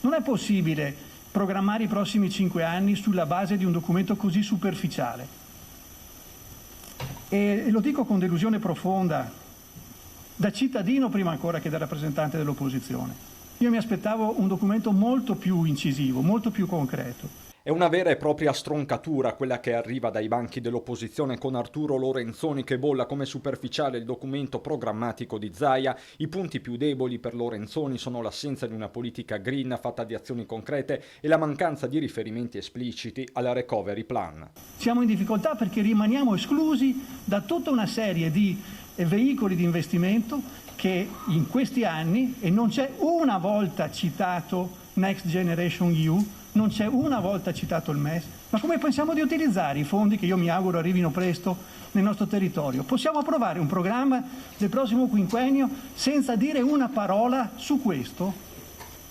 Non è possibile programmare i prossimi 5 anni sulla base di un documento così superficiale. E lo dico con delusione profonda, da cittadino prima ancora che da rappresentante dell'opposizione. Io mi aspettavo un documento molto più incisivo, molto più concreto. È una vera e propria stroncatura quella che arriva dai banchi dell'opposizione, con Arturo Lorenzoni che bolla come superficiale il documento programmatico di Zaia. I punti più deboli per Lorenzoni sono l'assenza di una politica green fatta di azioni concrete e la mancanza di riferimenti espliciti alla recovery plan. Siamo in difficoltà perché rimaniamo esclusi da tutta una serie di veicoli di investimento che in questi anni, e non c'è una volta citato Next Generation EU, non c'è una volta citato il MES, ma come pensiamo di utilizzare i fondi che io mi auguro arrivino presto nel nostro territorio? Possiamo approvare un programma del prossimo quinquennio senza dire una parola su questo?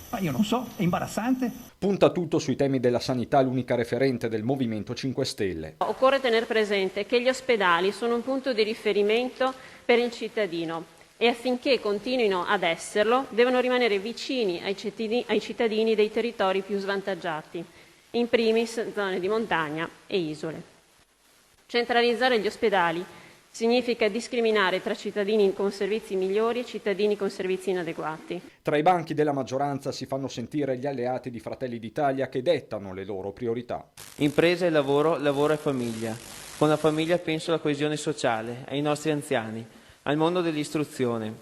Ma io non so, è imbarazzante. Punta tutto sui temi della sanità l'unica referente del Movimento 5 Stelle. Occorre tener presente che gli ospedali sono un punto di riferimento per il cittadino e affinché continuino ad esserlo devono rimanere vicini ai cittadini dei territori più svantaggiati, in primis zone di montagna e isole. Centralizzare gli ospedali significa discriminare tra cittadini con servizi migliori e cittadini con servizi inadeguati. Tra i banchi della maggioranza si fanno sentire gli alleati di Fratelli d'Italia che dettano le loro priorità. Impresa e lavoro, lavoro e famiglia. Con la famiglia penso alla coesione sociale, ai nostri anziani, al mondo dell'istruzione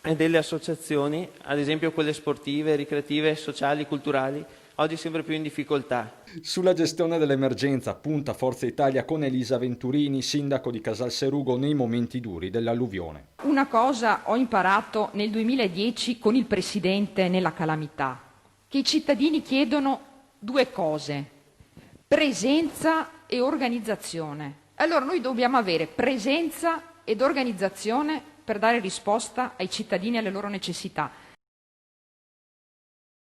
e delle associazioni, ad esempio quelle sportive, ricreative, sociali, culturali, oggi sempre più in difficoltà. Sulla gestione dell'emergenza punta Forza Italia con Elisa Venturini, sindaco di Casalserugo, nei momenti duri dell'alluvione. Una cosa ho imparato nel 2010 con il Presidente nella calamità, che i cittadini chiedono due cose: presenza e organizzazione. Allora noi dobbiamo avere presenza ed organizzazione per dare risposta ai cittadini e alle loro necessità.